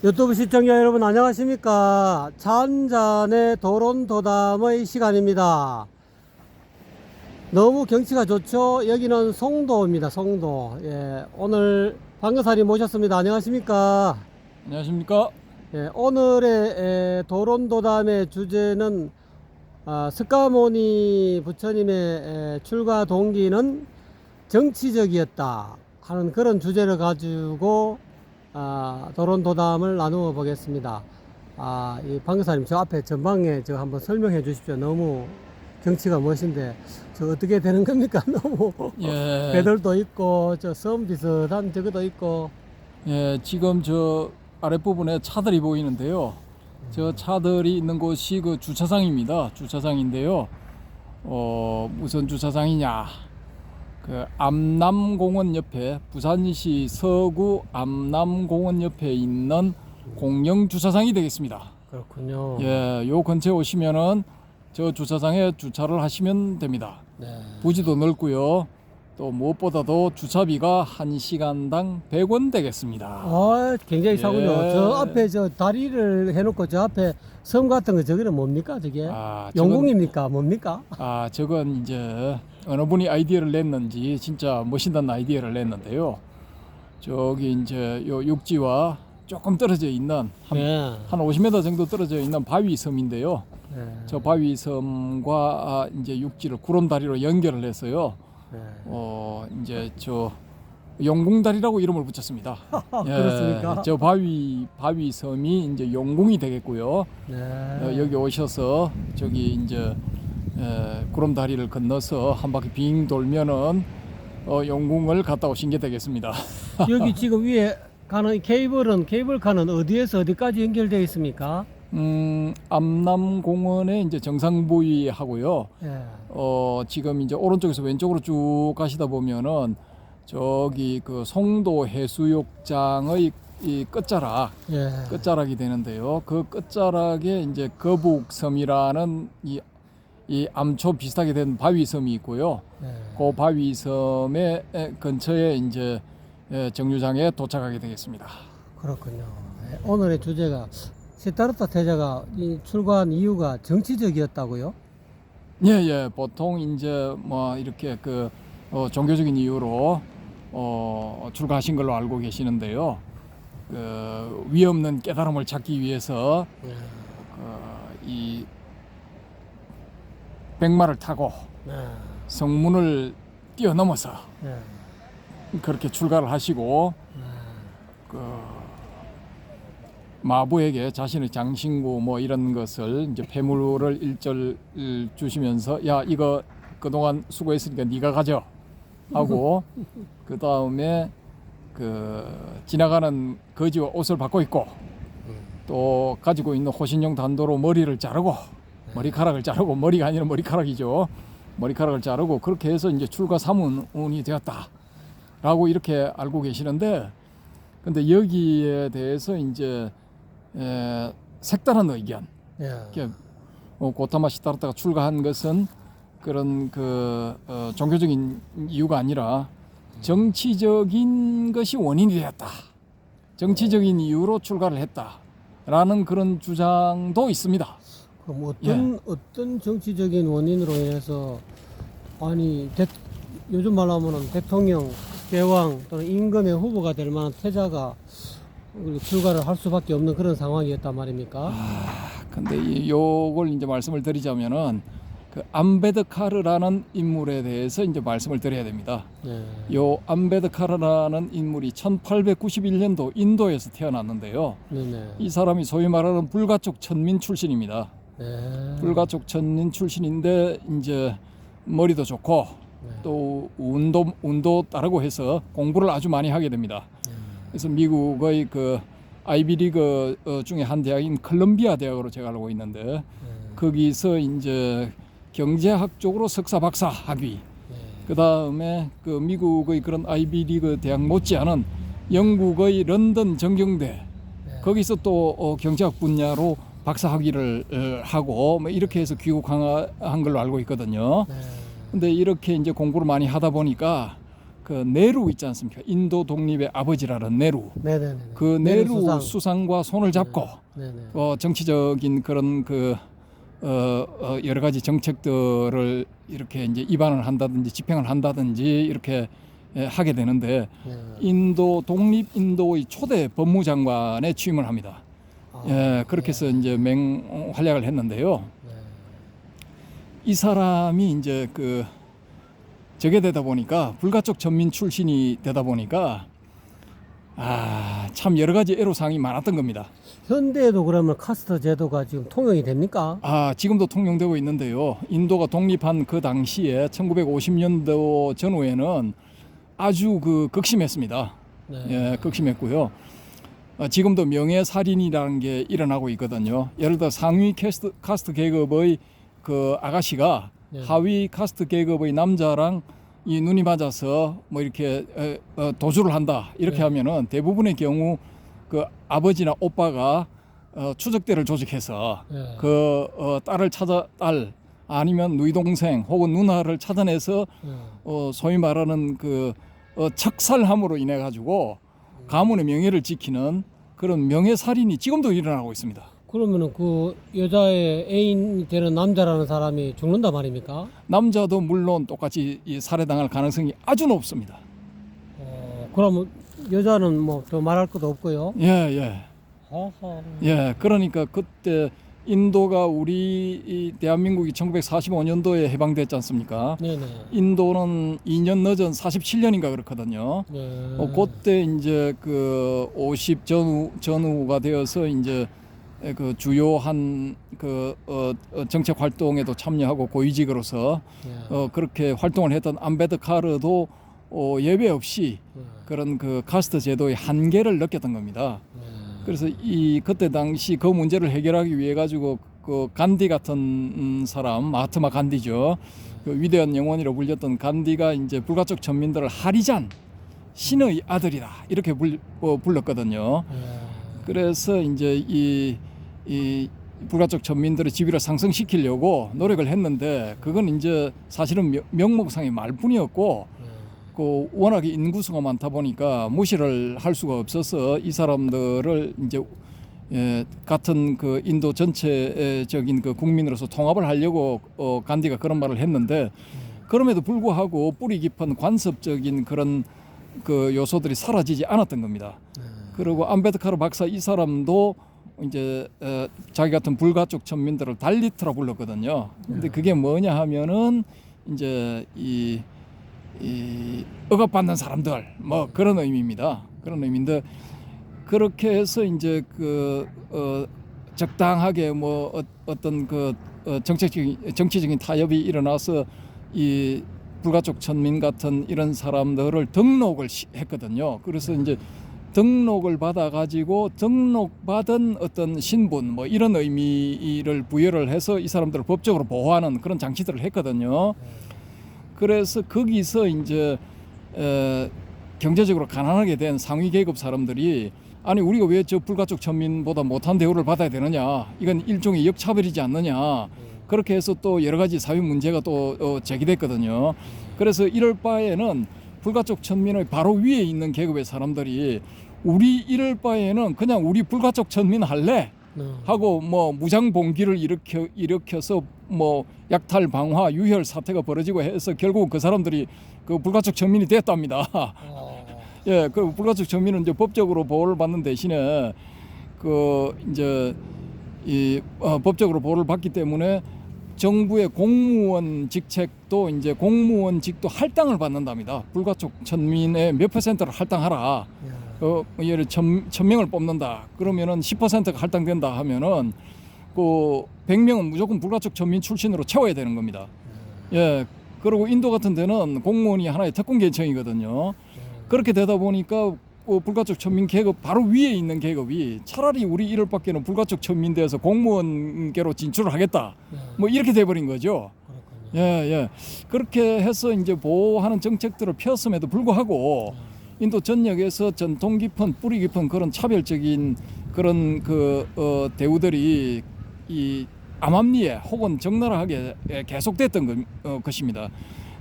유튜브 시청자 여러분 안녕하십니까. 차 한잔의 도론도담의 시간입니다. 너무 경치가 좋죠. 여기는 송도입니다. 송도. 예, 오늘 방교사님 모셨습니다. 안녕하십니까. 안녕하십니까? 예, 오늘의 도론도담의 주제는 스카모니 부처님의 출가 동기는 정치적이었다 하는 그런 주제를 가지고 도론도담을 나누어 보겠습니다. 이 방교사님 저 앞에 전방에 저 한번 설명해 주십시오. 너무 경치가 멋진데 저 어떻게 되는 겁니까? 너무 예, 배들도 있고 저 섬 비슷한 저것도 있고. 예, 지금 저 아랫부분에 차들이 보이는데요. 저 차들이 있는 곳이 그 주차장입니다. 주차장인데요. 무슨 주차장이냐? 그 암남공원 옆에 부산시 서구 암남공원 옆에 있는 공영 주차장이 되겠습니다. 그렇군요. 예, 요 근처에 오시면은 저 주차장에 주차를 하시면 됩니다. 네. 부지도 넓고요. 또 무엇보다도 주차비가 1시간당 100원 되겠습니다. 굉장히 싸군요. 예. 저 앞에 저 다리를 해놓고 저 앞에 섬 같은 거 저기는 뭡니까 저게? 영공입니까? 뭡니까? 저건 이제 어느 분이 아이디어를 냈는지 진짜 멋있는 아이디어를 냈는데요. 저기 이제 요 육지와 조금 떨어져 있는 네. 한 50m 정도 떨어져 있는 바위섬인데요. 네. 저 바위섬과 이제 육지를 구름다리로 연결을 해서요. 네. 이제 저 용궁다리라고 이름을 붙였습니다. 그렇습니까? 저 바위섬이 이제 용궁이 되겠고요. 네. 여기 오셔서 저기 이제 구름다리를 건너서 한 바퀴 빙 돌면은 용궁을 갔다 오신 게 되겠습니다. 여기 지금 위에 가는 케이블카는 어디에서 어디까지 연결되어 있습니까? 암남공원의 이제 정상부위하고요. 예. 지금 이제 오른쪽에서 왼쪽으로 쭉 가시다 보면은 저기 그 송도 해수욕장의 이 예. 끝자락이 되는데요. 그 끝자락에 이제 거북섬이라는 이 암초 비슷하게 된 바위섬이 있고요. 예. 그 바위섬의 근처에 이제 정류장에 도착하게 되겠습니다. 그렇군요. 예. 오늘의 주제가 시타르타 태자가 이 출가한 이유가 정치적이었다고요? 예. 보통 이제 뭐 이렇게 그 종교적인 이유로 출가하신 걸로 알고 계시는데요. 그 위없는 깨달음을 찾기 위해서 예. 이 백마를 타고 예. 성문을 뛰어넘어서 예. 그렇게 출가를 하시고 예. 그 마부에게 자신의 장신구 뭐 이런 것을 이제 폐물을 일절 주시면서 야 이거 그동안 수고했으니까 네가 가져 하고 그 다음에 그 지나가는 거지와 옷을 받고 있고 또 가지고 있는 호신용 단도로 머리를 자르고 머리카락을 자르고 머리가 아니라 머리카락이죠. 머리카락을 자르고 그렇게 해서 이제 출가 사문이 되었다라고 이렇게 알고 계시는데 근데 여기에 대해서 이제 색다른 의견. 예. 고타마 시타르타가 출가한 것은 그런 종교적인 이유가 아니라 정치적인 것이 원인이 되었다. 정치적인 이유로 출가를 했다라는 그런 주장도 있습니다. 그럼 어떤 정치적인 원인으로 인해서 요즘 말로 하면은 대통령, 대왕 또는 임금의 후보가 될 만한 태자가 출가를 할 수밖에 없는 그런 상황이었단 말입니까? 근데 요걸 이제 말씀을 드리자면은 그 암베드카르라는 인물에 대해서 이제 말씀을 드려야 됩니다. 네. 요 암베드카르라는 인물이 1891년도 인도에서 태어났는데요. 네네. 이 사람이 소위 말하는 불가촉 천민 출신입니다. 네. 불가촉 천민 출신인데 이제 머리도 좋고 네. 또 운도 따르고 해서 공부를 아주 많이 하게 됩니다. 그래서 미국의 그 아이비리그 중에 한 대학인 컬럼비아 대학으로 제가 알고 있는데 거기서 이제 경제학 쪽으로 석사 박사 학위 그 다음에 그 미국의 그런 아이비리그 대학 못지않은 영국의 런던 정경대 거기서 또 경제학 분야로 박사 학위를 하고 뭐 이렇게 해서 귀국한 걸로 알고 있거든요. 근데 이렇게 이제 공부를 많이 하다 보니까 그 네루 있지 않습니까? 인도 독립의 아버지라는 네루. 네네네. 그 네루 수상과 손을 잡고 네네. 정치적인 그런 여러 가지 정책들을 이렇게 이제 입안을 한다든지 집행을 한다든지 이렇게 하게 되는데 네. 인도 독립 인도의 초대 법무장관에 취임을 합니다. 그렇게 해서 이제 맹활약을 했는데요. 네. 이 사람이 이제 저게 되다 보니까 불가촉 전민 출신이 되다 보니까 참 여러 가지 애로사항이 많았던 겁니다. 현대에도 그러면 카스트 제도가 지금 통용이 됩니까? 지금도 통용되고 있는데요. 인도가 독립한 그 당시에 1950년도 전후에는 아주 극심했습니다. 네. 예, 극심했고요. 지금도 명예살인이라는 게 일어나고 있거든요. 예를 들어 상위 카스트 계급의 그 아가씨가 네. 하위 카스트 계급의 남자랑 이 눈이 맞아서 뭐 이렇게 도주를 한다 이렇게 네. 하면은 대부분의 경우 그 아버지나 오빠가 추적대를 조직해서 네. 딸을 딸 아니면 누이 동생 혹은 누나를 찾아내서 네. 소위 말하는 척살함으로 인해 가지고 가문의 명예를 지키는 그런 명예살인이 지금도 일어나고 있습니다. 그러면은 그 여자의 애인이 되는 남자라는 사람이 죽는다 말입니까? 남자도 물론 똑같이 살해당할 가능성이 아주 높습니다. 그러면 여자는 뭐 더 말할 것도 없고요. 예. 아하. 예, 그러니까 그때 인도가 우리 대한민국이 1945년도에 해방됐지 않습니까? 네네. 인도는 2년 늦은 47년인가 그렇거든요. 네. 그때 이제 50 전후가 되어서 이제 주요한 정책 활동에도 참여하고 고위직으로서 네. 그렇게 활동을 했던 암베드카르도 예외 없이 네. 그런 카스트 제도의 한계를 느꼈던 겁니다. 네. 그래서 그때 당시 그 문제를 해결하기 위해 가지고 간디 같은 사람, 마하트마 간디죠. 위대한 영혼이라고 불렸던 간디가 이제 불가촉 전민들을 하리잔 신의 아들이다 이렇게 불렀거든요. 네. 그래서 이제 이 불가촉 전민들의 지위를 상승시키려고 노력을 했는데 그건 이제 사실은 명목상의 말뿐이었고 워낙에 인구수가 많다 보니까 무시를 할 수가 없어서 이 사람들을 이제 같은 인도 전체적인 국민으로서 통합을 하려고 간디가 그런 말을 했는데 그럼에도 불구하고 뿌리 깊은 관습적인 그런 요소들이 사라지지 않았던 겁니다. 그리고 암베드카르 박사 이 사람도 이제 자기 같은 불가촉 천민들을 달리트라 불렀거든요. 근데 그게 뭐냐 하면은 이제 이 억압받는 사람들 뭐 그런 의미입니다. 그런 의미인데 그렇게 해서 이제 적당하게 뭐 어떤 정치적인 타협이 일어나서 이 불가촉 천민 같은 이런 사람들을 등록을 했거든요. 그래서 이제 등록을 받아 가지고 등록받은 어떤 신분 뭐 이런 의미를 부여를 해서 이 사람들을 법적으로 보호하는 그런 장치들을 했거든요. 그래서 거기서 이제 경제적으로 가난하게 된 상위 계급 사람들이 아니 우리가 왜 저 불가촉 천민보다 못한 대우를 받아야 되느냐, 이건 일종의 역차별이지 않느냐, 그렇게 해서 또 여러 가지 사회 문제가 또 제기됐거든요. 그래서 이럴 바에는 불가촉 천민의 바로 위에 있는 계급의 사람들이 우리 이럴 바에는 그냥 우리 불가촉 천민 할래 하고 뭐 무장 봉기를 일으켜서 뭐 약탈 방화 유혈 사태가 벌어지고 해서 결국 그 사람들이 불가촉 천민이 됐답니다. 예, 불가촉 천민은 이제 법적으로 보호를 받는 대신에 이제 법적으로 보호를 받기 때문에 정부의 공무원 직책도 이제 공무원직도 할당을 받는답니다. 불가촉 천민의 몇 퍼센트를 할당하라. 예를 1,000명을 뽑는다. 그러면은 10%가 할당된다 하면은 100명은 무조건 불가촉 천민 출신으로 채워야 되는 겁니다. 예. 그리고 인도 같은 데는 공무원이 하나의 특권 계층이거든요. 그렇게 되다 보니까 불가촉 천민 계급 바로 위에 있는 계급이 차라리 우리 이럴 밖에는 불가촉 천민대에서 공무원계로 진출을 하겠다. 뭐 이렇게 돼버린 거죠. 예. 그렇게 해서 이제 보호하는 정책들을 폈음에도 불구하고 인도 전역에서 전통 깊은 뿌리 깊은 그런 차별적인 그런 대우들이 이 암암리에 혹은 적나라하게 계속됐던 것입니다.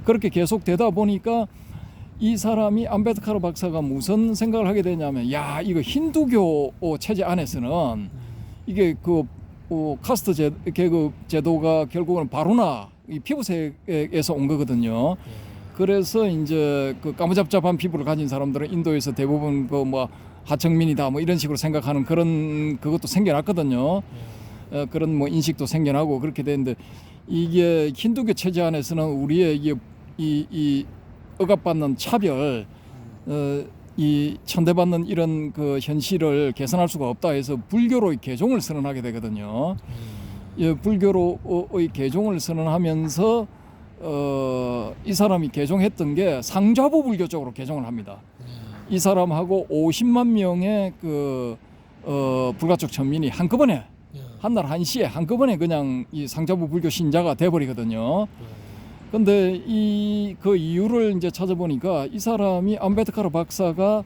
그렇게 계속되다 보니까 이 사람이 암베드카르 박사가 무슨 생각을 하게 되냐면, 야, 이거 힌두교 체제 안에서는 이게 그 카스트 계급 제도가 결국은 바루나 이 피부색에서 온 거거든요. 그래서 이제 그 까무잡잡한 피부를 가진 사람들은 인도에서 대부분 그 뭐 하청민이다 뭐 이런 식으로 생각하는 그런 그것도 생겨났거든요. 그런 뭐 인식도 생겨나고 그렇게 되는데, 이게 힌두교 체제 안에서는 우리의 이 억압받는 차별, 이 천대받는 이런 그 현실을 개선할 수가 없다 해서 불교로의 개종을 선언하게 되거든요. 예, 불교로의 개종을 선언하면서 이 사람이 개종했던 게 상좌부 불교 쪽으로 개종을 합니다. 이 사람하고 50만 명의 그 불가촉 천민이 한꺼번에 한날 한시에 한꺼번에 그냥 이 상좌부 불교 신자가 돼버리거든요. 근데 그 이유를 이제 찾아보니까 이 사람이 암베드카르 박사가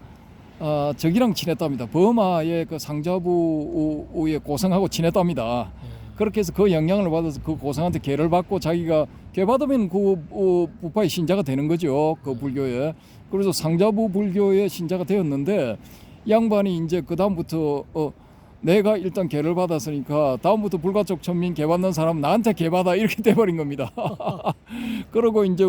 저기랑 친했답니다. 버마의 그 상자부의 고성하고 친했답니다. 그렇게 해서 그 영향을 받아서 그 고성한테 계를 받고 자기가 계 받으면 그 부파의 신자가 되는 거죠. 그 불교에. 그래서 상자부 불교의 신자가 되었는데, 이 양반이 이제 그 다음부터 내가 일단 계를 받았으니까 다음부터 불가촉 천민 계 받는 사람 나한테 계 받아 이렇게 돼버린 겁니다. 그리고 이제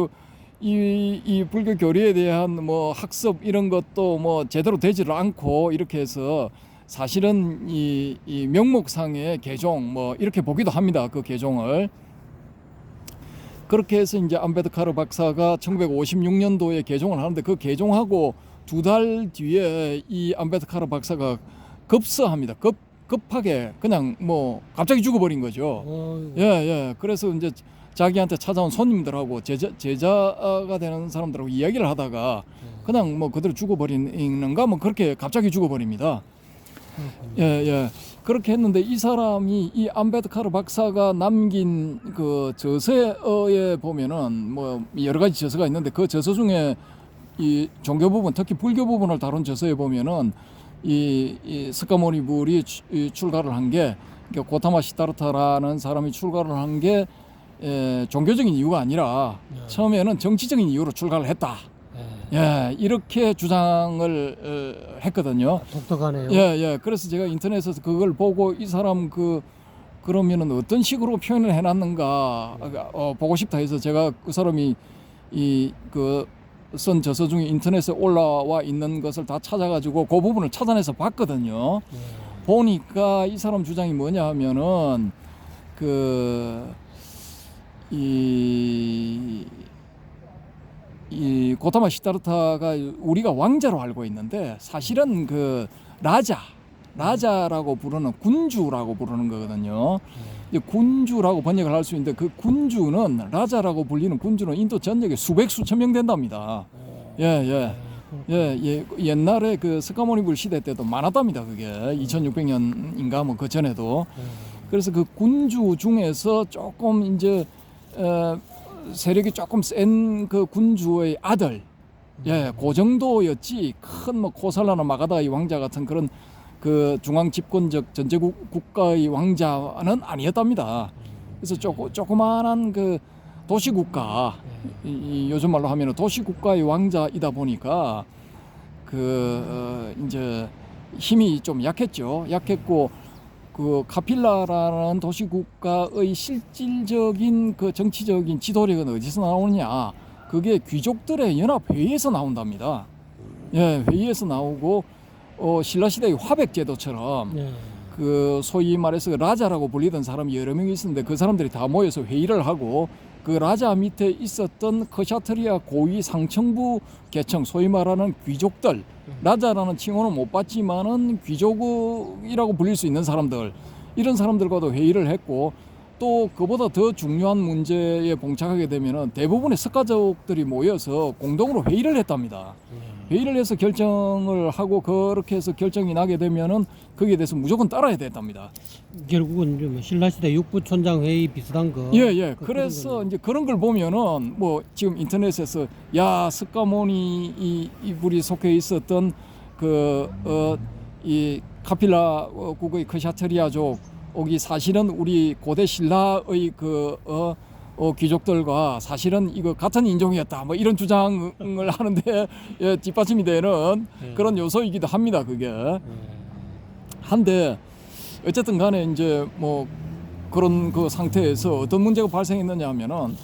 이 불교 교리에 대한 뭐 학습 이런 것도 뭐 제대로 되지를 않고, 이렇게 해서 사실은 이 명목상의 개종 뭐 이렇게 보기도 합니다. 그 개종을. 그렇게 해서 이제 암베드카르 박사가 1956년도에 개종을 하는데, 그 개종하고 2달 뒤에 이 암베드카르 박사가 급서합니다. 급하게 그냥 뭐 갑자기 죽어버린 거죠. 예. 그래서 이제 자기한테 찾아온 손님들하고 제자가 되는 사람들하고 이야기를 하다가 그냥 뭐 그대로 죽어버리는가 뭐 그렇게 갑자기 죽어버립니다. 예. 그렇게 했는데, 이 사람이 이 암베드카르 박사가 남긴 그 저서에 보면은 뭐 여러 가지 저서가 있는데, 그 저서 중에 이 종교 부분, 특히 불교 부분을 다룬 저서에 보면은 이 스카모니불이 출가를 한 게, 고타마 시타르타라는 사람이 출가를 한 게 종교적인 이유가 아니라 처음에는 정치적인 이유로 출가를 했다. 예, 이렇게 주장을 했거든요. 독특하네요. 예. 그래서 제가 인터넷에서 그걸 보고 이 사람 그러면은 어떤 식으로 표현을 해놨는가 보고 싶다 해서, 제가 그 사람이 쓴 저서 중에 인터넷에 올라와 있는 것을 다 찾아가지고 그 부분을 찾아내서 봤거든요. 보니까 이 사람 주장이 뭐냐 하면은 이 고타마 시타르타가 우리가 왕자로 알고 있는데, 사실은 그 라자라고 부르는 군주라고 부르는 거거든요. 군주라고 번역을 할 수 있는데, 그 군주는, 라자라고 불리는 군주는 인도 전역에 수천 명 된답니다. 예. 옛날에 그 스카모니불 시대 때도 많았답니다. 그게 2600년인가 뭐 그 전에도. 그래서 그 군주 중에서 조금 이제 세력이 조금 센 그 군주의 아들, 그 정도였지 큰 뭐 코살라나 마가다의 왕자 같은 그런 그 중앙 집권적 전제국 국가의 왕자는 아니었답니다. 그래서 조그마한 그 도시국가, 요즘 말로 하면 도시국가의 왕자이다 보니까 이제 힘이 좀 약했고, 그 카필라라는 도시국가의 실질적인 그 정치적인 지도력은 어디서 나오느냐? 그게 귀족들의 연합회의에서 나온답니다. 예, 회의에서 나오고, 신라 시대의 화백 제도처럼 그 소위 말해서 라자라고 불리던 사람이 여러 명이 있었는데, 그 사람들이 다 모여서 회의를 하고, 그 라자 밑에 있었던 크샤트리아 고위 상층부 계층, 소위 말하는 귀족들, 라자라는 칭호는 못 받지만은 귀족이라고 불릴 수 있는 사람들, 이런 사람들과도 회의를 했고, 또 그보다 더 중요한 문제에 봉착하게 되면은 대부분의 석가족들이 모여서 공동으로 회의를 했답니다. 회의를 해서 결정을 하고, 그렇게 해서 결정이 나게 되면은 거기에 대해서 무조건 따라야 됐답니다. 결국은 좀 신라시대 육부촌장 회의 비슷한 거. 예. 그래서 이제 그런 걸 보면은 뭐 지금 인터넷에서 스카모니 이불이 속해 있었던 이 카필라 국의 크샤트리아족이 사실은 우리 고대 신라의 귀족들과 사실은 이거 같은 인종이었다 뭐 이런 주장을 하는데 예, 뒷받침이 되는 그런 요소이기도 합니다. 그게 한데 어쨌든 간에 이제 뭐 그런 그 상태에서 어떤 문제가 발생했느냐 하면은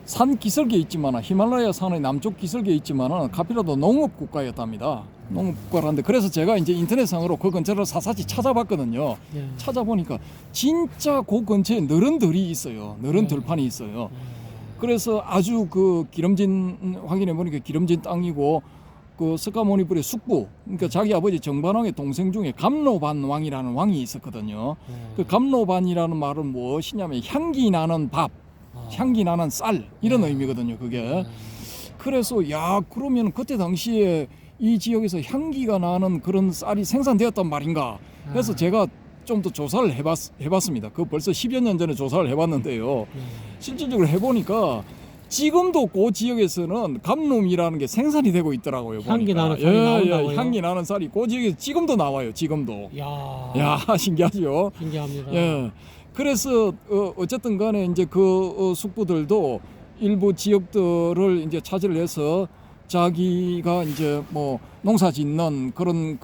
산 기슭에 있지만 히말라야 산의 남쪽 기슭에 있지만은 카피라도 농업 국가였답니다. 농업 국가라는데 그래서 제가 이제 인터넷상으로 그 근처를 사사지 찾아봤거든요. 예. 찾아보니까 진짜 그 근처에 너른 들이 있어요. 너른 들판이 있어요. 그래서 아주 그 기름진 확인해 보니까 기름진 땅이고 그 스카모니불의 숙부 그러니까 자기 아버지 정반왕의 동생 중에 감로반 왕이라는 왕이 있었거든요. 그 감로반이라는 말은 무엇이냐면 향기 나는 밥, 향기 나는 쌀 이런 의미거든요. 그게 그래서 야 그러면 그때 당시에 이 지역에서 향기가 나는 그런 쌀이 생산되었단 말인가. 그래서 제가 좀 더 조사를 해봤습니다. 그 벌써 10여 년 전에 조사를 해봤는데요. 실질적으로 해보니까 지금도 그 지역에서는 감놈이라는 게 생산이 되고 있더라고요. 향기 보니까. 나는 쌀이 나온다고요? 향기 나는 쌀이 그 지역에서 지금도 나와요. 지금도. 야, 신기하죠. 신기합니다. 예. 그래서 어쨌든 간에 이제 그 숙부들도 일부 지역들을 이제 차지를 해서 자기가 이제 뭐 농사 짓는 그런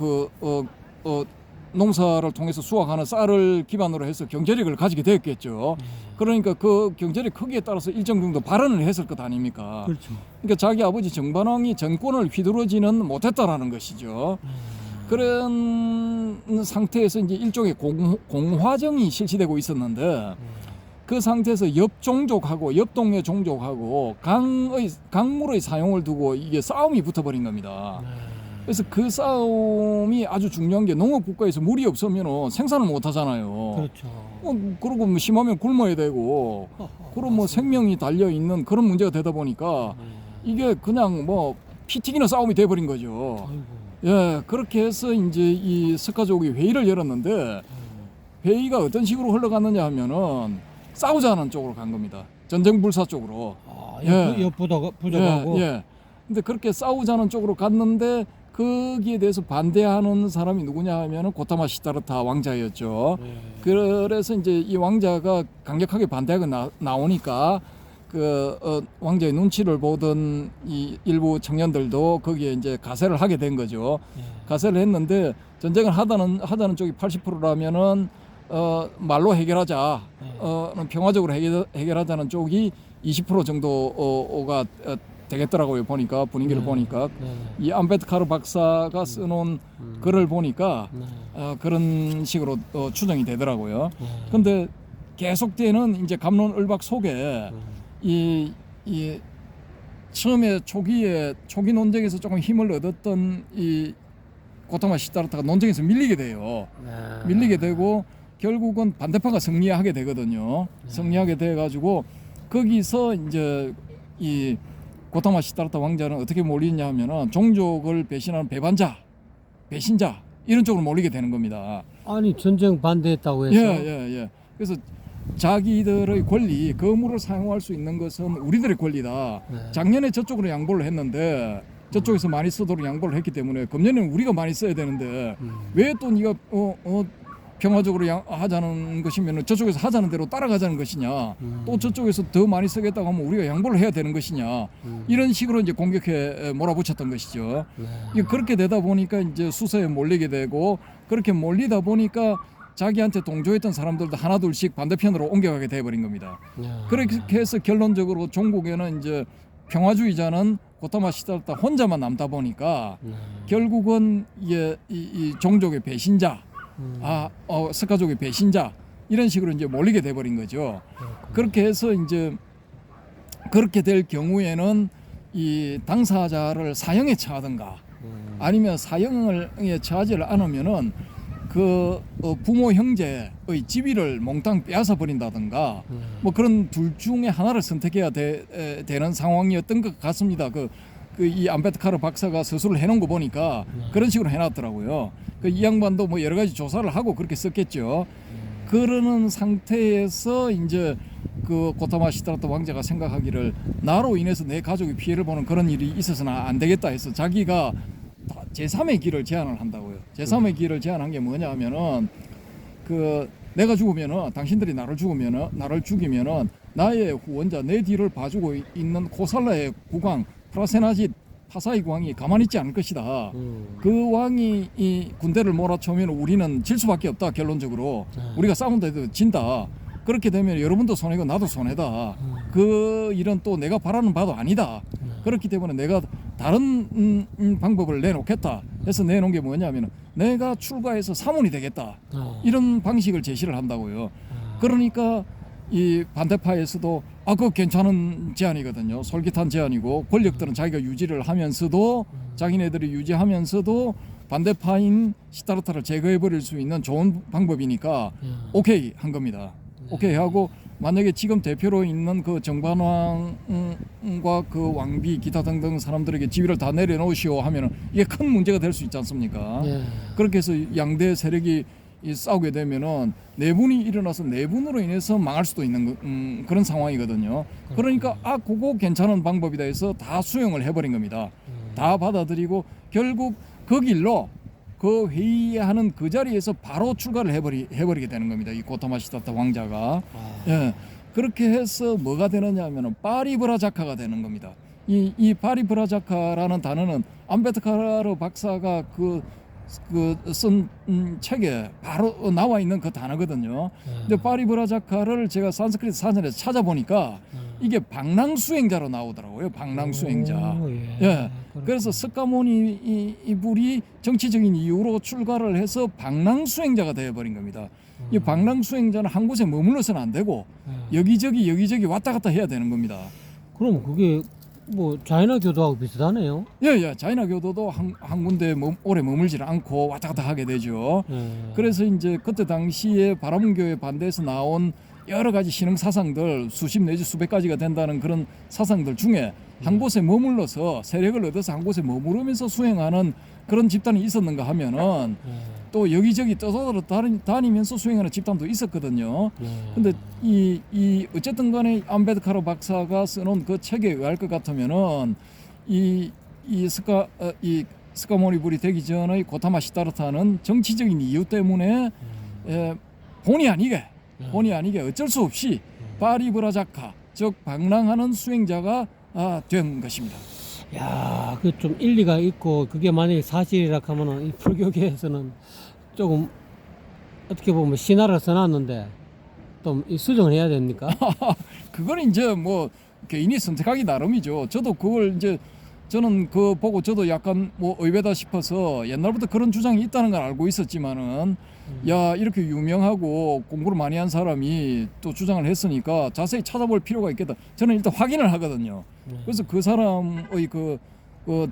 농사를 통해서 수확하는 쌀을 기반으로 해서 경제력을 가지게 되었겠죠. 그러니까 그 경제력 크기에 따라서 일정 정도 발언을 했을 것 아닙니까? 그렇죠. 그러니까 자기 아버지 정반왕이 정권을 휘두르지는 못했다라는 것이죠. 그런 상태에서 이제 일종의 공화정이 실시되고 있었는데 그 상태에서 옆 종족하고 옆 동네 종족하고 강물의 사용을 두고 이게 싸움이 붙어버린 겁니다. 그래서 그 싸움이 아주 중요한 게 농업 국가에서 물이 없으면 생산을 못 하잖아요. 그렇죠. 그리고 뭐 심하면 굶어야 되고 그런 뭐 생명이 달려 있는 그런 문제가 되다 보니까 이게 그냥 뭐 피 튀기는 싸움이 돼 버린 거죠. 아이고. 예, 그렇게 해서 이제 이 스카족이 회의를 열었는데 회의가 어떤 식으로 흘러갔느냐 하면은 싸우자는 쪽으로 간 겁니다. 전쟁 불사 쪽으로. 부족하고. 예. 근데 그렇게 싸우자는 쪽으로 갔는데 거기에 대해서 반대하는 사람이 누구냐 하면은 고타마 시다르타 왕자였죠. 그래서 이제 이 왕자가 강력하게 반대하고 나오니까 왕자의 눈치를 보던 이 일부 청년들도 거기에 이제 가세를 하게 된 거죠. 가세를 했는데 전쟁을 하자는 쪽이 80%라면은 말로 해결하자, 평화적으로 해결하자는 쪽이 20% 정도가 되겠더라고요. 보니까 분위기를 보니까 이 암베트카르 박사가 써놓은 글을 보니까 그런 식으로 추정이 되더라고요. 근데 계속되는 이제 갑론을박 속에 이 처음에 초기 논쟁에서 조금 힘을 얻었던 이 고타마 시다르타가 논쟁에서 밀리게 돼요. 밀리게 되고 결국은 반대파가 승리하게 되거든요. 승리하게 돼 가지고 거기서 이제 이 고타마 시다르타 왕자는 어떻게 몰리냐 하면은 종족을 배신하는 배신자 이런 쪽으로 몰리게 되는 겁니다. 아니 전쟁 반대했다고 해서. 예. 그래서 자기들의 권리, 거물을 사용할 수 있는 것은 우리들의 권리다. 작년에 저쪽으로 양보를 했는데 저쪽에서 많이 쓰도록 양보를 했기 때문에 금년에는 우리가 많이 써야 되는데 왜 또 네가 평화적으로 하자는 것이면 저쪽에서 하자는 대로 따라가자는 것이냐, 또 저쪽에서 더 많이 쓰겠다고 하면 우리가 양보를 해야 되는 것이냐, 이런 식으로 이제 공격해 몰아붙였던 것이죠. 그렇게 되다 보니까 이제 수세에 몰리게 되고, 그렇게 몰리다 보니까 자기한테 동조했던 사람들도 하나둘씩 반대편으로 옮겨가게 돼버린 겁니다. 그렇게 해서 결론적으로 종국에는 이제 평화주의자는 고타마 시다르타 혼자만 남다 보니까 결국은 이 종족의 배신자, 스카족의 배신자 이런 식으로 이제 몰리게 돼버린 거죠. 그렇게 해서 이제 그렇게 될 경우에는 이 당사자를 사형에 처하든가 아니면 사형에 처하지를 않으면은 그 부모 형제의 지위를 몽땅 빼앗아 버린다든가 뭐 그런 둘 중에 하나를 선택해야 되는 상황이었던 것 같습니다. 이 암베트카르 박사가 서술을 해놓은 거 보니까 그런 식으로 해놨더라고요. 이 양반도 뭐 여러 가지 조사를 하고 그렇게 썼겠죠. 그러는 상태에서 이제 그 고타마 시다르타 왕자가 생각하기를 나로 인해서 내 가족이 피해를 보는 그런 일이 있어서는 안 되겠다 해서 자기가 제3의 길을 제안을 한다고요. 제3의 길을 제안한 게 뭐냐 하면은 내가 죽으면은 당신들이 나를 죽이면은 나의 후원자, 내 뒤를 봐주고 있는 코살라의 국왕 프라세나짓 파사이 국왕이 가만히 있지 않을 것이다. 그 왕이 이 군대를 몰아쳐면 우리는 질 수밖에 없다. 결론적으로 우리가 싸운데도 진다. 그렇게 되면 여러분도 손해고 나도 손해다. 그 일은 또 내가 바라는 바도 아니다. 그렇기 때문에 내가 다른 방법을 내놓겠다 해서 내놓은 게 뭐냐면 내가 출가해서 사문이 되겠다. 이런 방식을 제시를 한다고요. 그러니까 이 반대파에서도 그거 괜찮은 제안이거든요. 솔깃한 제안이고 권력들은 자기가 유지를 하면서도 자기네들이 유지하면서도 반대파인 시타르타를 제거해버릴 수 있는 좋은 방법이니까 오케이 한 겁니다. 오케이 하고 만약에 지금 대표로 있는 그 정반왕과 그 왕비 기타 등등 사람들에게 지위를 다 내려놓으시오 하면은 이게 큰 문제가 될 수 있지 않습니까? 그렇게 해서 양대 세력이 싸우게 되면은 내분이 일어나서 내분으로 인해서 망할 수도 있는 그런 상황이거든요. 그러니까 그거 괜찮은 방법이다 해서 다 수용을 해버린 겁니다. 다 받아들이고 결국 그 길로 그 회의하는 그 자리에서 바로 출가를 해버리게 되는 겁니다. 이 고타마 시다타 왕자가. 예, 그렇게 해서 뭐가 되느냐 하면은 파리브라자카가 되는 겁니다. 이 파리브라자카라는 단어는 암베드카르 박사가 쓴 책에 바로 나와 있는 그 단어거든요. 근데 파리브라자카를 제가 산스크리트 사전에서 찾아보니까 이게 방랑수행자로 나오더라고요. 방랑수행자. 예. 그래서 스카모니 이불이 정치적인 이유로 출가를 해서 방랑수행자가 되어버린 겁니다. 이 방랑수행자는 한 곳에 머물러서는 안 되고 여기저기 왔다 갔다 해야 되는 겁니다. 그럼 그게 뭐 자이나 교도하고 비슷하네요. 예. 자이나 교도도 한 군데 오래 머물지 않고 왔다 갔다 하게 되죠. 그래서 이제 그때 당시에 바라문교에 반대해서 나온 여러 가지 신흥 사상들 수십 내지 수백 가지가 된다는 그런 사상들 중에 한 곳에 머물러서 세력을 얻어서 한 곳에 머무르면서 수행하는 그런 집단이 있었는가 하면은 또 여기저기 떠돌아 다니면서 수행하는 집단도 있었거든요. 근데 이 어쨌든 간에 암베드카르 박사가 써놓은 그 책에 의할 것 같으면은 이 스카모니불이 되기 전의 고타마 시다르타는 정치적인 이유 때문에 본의 아니게 어쩔 수 없이 파리브라자카 즉 방랑하는 수행자가 된 것입니다. 야, 그 좀 일리가 있고 그게 만약에 사실이라 하면은 이 불교계에서는 조금 어떻게 보면 신화를 써놨는데 좀 이 수정을 해야 됩니까? 그건 이제 뭐 개인이 선택하기 나름이죠. 저도 그걸 이제 저는 그 보고 저도 약간 뭐 의외다 싶어서 옛날부터 그런 주장이 있다는 걸 알고 있었지만은 야 이렇게 유명하고 공부를 많이 한 사람이 또 주장을 했으니까 자세히 찾아볼 필요가 있겠다. 저는 일단 확인을 하거든요. 그래서 그 사람의 그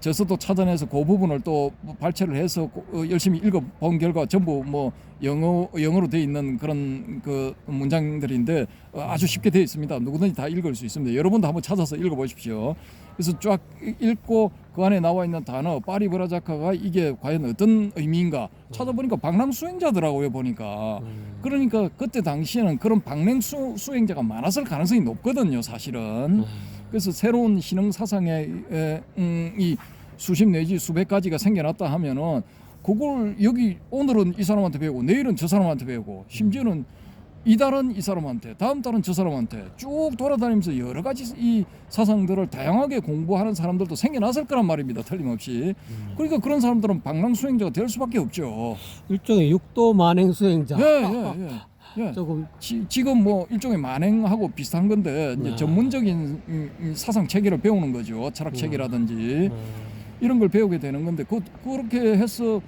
저서도 찾아내서 그 부분을 또 발췌를 해서 열심히 읽어본 결과 전부 뭐 영어로 돼 있는 그런 그 문장들인데 아주 쉽게 돼 있습니다. 누구든지 다 읽을 수 있습니다. 여러분도 한번 찾아서 읽어보십시오. 그래서 쫙 읽고 그 안에 나와 있는 단어 파리브라자카가 이게 과연 어떤 의미인가 찾아보니까 방랑수행자더라고요 보니까. 그러니까 그때 당시에는 그런 방랑수행자가 많았을 가능성이 높거든요 사실은. 그래서 새로운 신흥 사상에 이 수십 내지 수백 가지가 생겨났다 하면은 그걸 여기 오늘은 이 사람한테 배우고 내일은 저 사람한테 배우고 심지어는 이달은 이 사람한테 다음 달은 저 사람한테 쭉 돌아다니면서 여러 가지 이 사상들을 다양하게 공부하는 사람들도 생겨났을 거란 말입니다. 틀림없이. 그러니까 그런 사람들은 방랑수행자가 될 수밖에 없죠. 일종의 육도 만행 수행자. 예. 조금 지금 뭐 일종의 만행하고 비슷한 건데 이제 전문적인 사상 체계를 배우는 거죠. 철학 체계라든지 이런 걸 배우게 되는 건데 그렇게 해서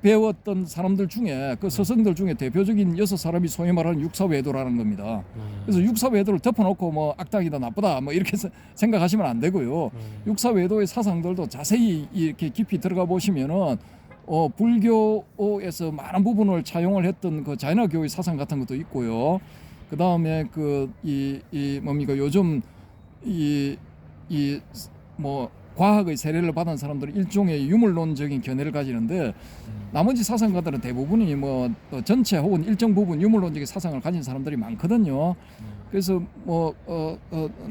배웠던 사람들 중에 그 서성들 중에 대표적인 6사람이 소위 말하는 육사외도라는 겁니다. 그래서 육사외도를 덮어놓고 뭐 악당이다 나쁘다 뭐 이렇게 생각하시면 안 되고요. 육사외도의 사상들도 자세히 이렇게 깊이 들어가 보시면은 불교에서 많은 부분을 차용을 했던 그 자이나교의 사상 같은 것도 있고요. 그 다음에 뭡니까 요즘 뭐 과학의 세례를 받은 사람들은 일종의 유물론적인 견해를 가지는데 나머지 사상가들은 대부분이 뭐 전체 혹은 일정 부분 유물론적인 사상을 가진 사람들이 많거든요. 그래서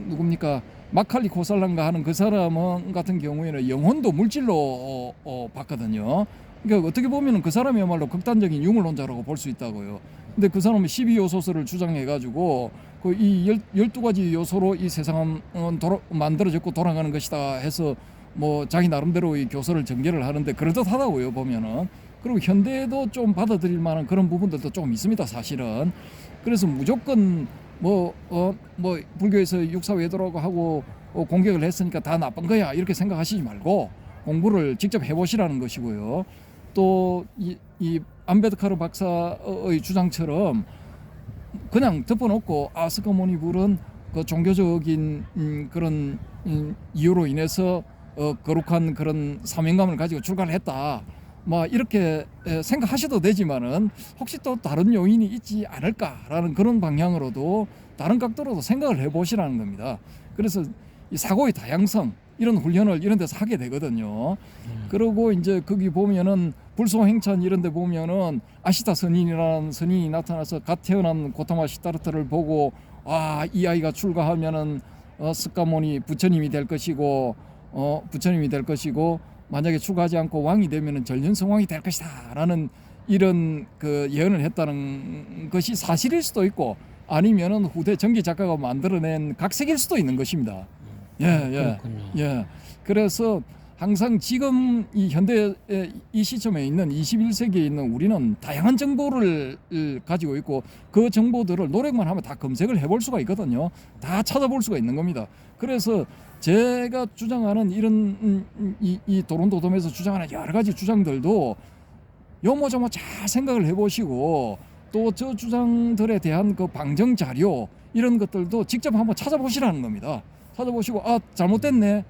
누굽니까 마칼리 코살란가 하는 그 사람 같은 경우에는 영혼도 물질로 봤거든요. 그러니까 어떻게 보면 그 사람이야말로 극단적인 유물론자라고 볼 수 있다고요. 근데 그 사람은 12요소설을 주장해가지고 그 이 12가지 요소로 이 세상은 만들어졌고 돌아가는 것이다 해서 뭐 자기 나름대로의 교서를 전개를 하는데 그럴듯하다고요 보면은. 그리고 현대에도 좀 받아들일 만한 그런 부분들도 좀 있습니다 사실은. 그래서 무조건 뭐 불교에서 육사외도라고 하고 공격을 했으니까 다 나쁜 거야 이렇게 생각하시지 말고 공부를 직접 해보시라는 것이고요. 또 이 암베드카르 박사의 주장처럼 그냥 덮어놓고 스카모니불은 그 종교적인 그런 이유로 인해서 거룩한 그런 사명감을 가지고 출가를 했다. 막 이렇게 생각하셔도 되지만은 혹시 또 다른 요인이 있지 않을까라는 그런 방향으로도 다른 각도로도 생각을 해보시라는 겁니다. 그래서 이 사고의 다양성 이런 훈련을 이런 데서 하게 되거든요. 그리고 이제 거기 보면은 불소행찬 이런 데 보면은 아시타 선인이라는 선인이 나타나서 갓 태어난 고타마 시타르타를 보고 이 아이가 출가하면은 스카모니 부처님이 될 것이고 만약에 출가하지 않고 왕이 되면은 전륜성왕이 될 것이다라는 이런 그 예언을 했다는 것이 사실일 수도 있고 아니면은 후대 전기 작가가 만들어낸 각색일 수도 있는 것입니다. 예. 그래서 항상 지금 이 현대 이 시점에 있는 21세기에 있는 우리는 다양한 정보를 가지고 있고 그 정보들을 노력만 하면 다 검색을 해볼 수가 있거든요. 다 찾아볼 수가 있는 겁니다. 그래서 제가 주장하는 이런 이 도론도돔에서 주장하는 여러 가지 주장들도 요모조모 잘 생각을 해보시고 또 저 주장들에 대한 그 방정 자료 이런 것들도 직접 한번 찾아보시라는 겁니다. 찾아보시고 잘못됐네.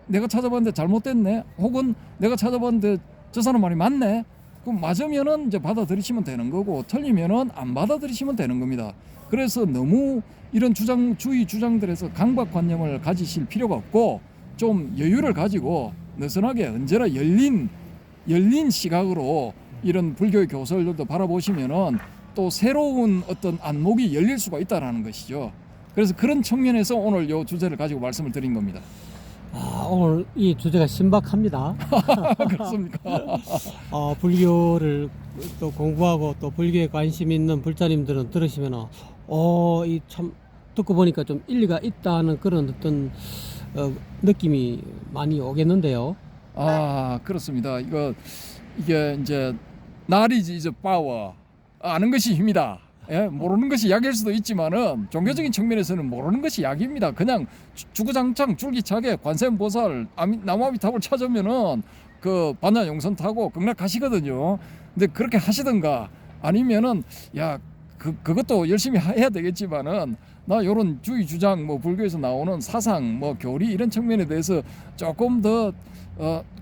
내가 찾아봤는데 잘못됐네. 혹은 내가 찾아봤는데 저 사람 말이 맞네. 그럼 맞으면은 이제 받아들이시면 되는 거고 틀리면은 안 받아들이시면 되는 겁니다. 그래서 너무 이런 주의 주장들에서 강박관념을 가지실 필요가 없고 좀 여유를 가지고 느슨하게 언제나 열린 시각으로 이런 불교의 교설들도 바라보시면은 또 새로운 어떤 안목이 열릴 수가 있다라는 것이죠. 그래서 그런 측면에서 오늘 이 주제를 가지고 말씀을 드린 겁니다. 오늘 이 주제가 신박합니다. 그렇습니까? 불교를 또 공부하고 또 불교에 관심 있는 불자님들은 들으시면 이 참 듣고 보니까 좀 일리가 있다는 그런 어떤 느낌이 많이 오겠는데요. 그렇습니다. 이게 이제 knowledge is power. 아는 것이 힘이다. 모르는 것이 약일 수도 있지만은 종교적인 측면에서는 모르는 것이 약입니다. 그냥 주구장창 줄기차게 관세음보살 나무아미탑을 찾으면은 그 반야용선 타고 극락 가시거든요. 근데 그렇게 하시든가 아니면은 그것도 열심히 해야 되겠지만은 나 요런 주의 주장 불교에서 나오는 사상 교리 이런 측면에 대해서 조금 더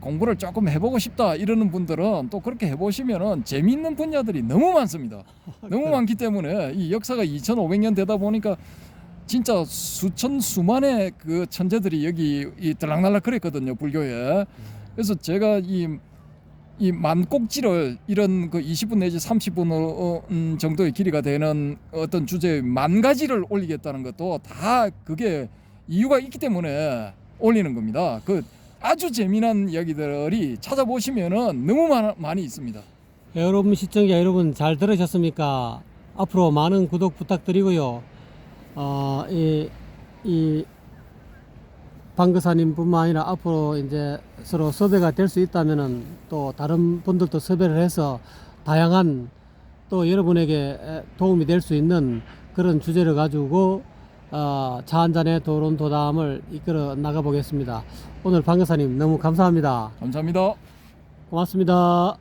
공부를 조금 해보고 싶다 이러는 분들은 또 그렇게 해보시면은 재미있는 분야들이 너무 많습니다. 너무 많기 때문에 이 역사가 2500년 되다 보니까 진짜 수만의 그 천재들이 여기 들락날락 그랬거든요 불교에. 그래서 제가 이 만꼭지를 이런 그 20분 내지 30분 정도의 길이가 되는 어떤 주제의 10,000가지를 올리겠다는 것도 다 그게 이유가 있기 때문에 올리는 겁니다. 아주 재미난 이야기들이 찾아보시면은 너무 많이 있습니다. 여러분 시청자 여러분 잘 들으셨습니까? 앞으로 많은 구독 부탁드리고요. 이 방거사님뿐만 아니라 앞으로 이제 서로 섭외가 될 수 있다면은 또 다른 분들도 섭외를 해서 다양한 또 여러분에게 도움이 될 수 있는 그런 주제를 가지고 차 한잔의 도론도담을 이끌어 나가 보겠습니다. 오늘 방거사님 너무 감사합니다. 감사합니다. 고맙습니다.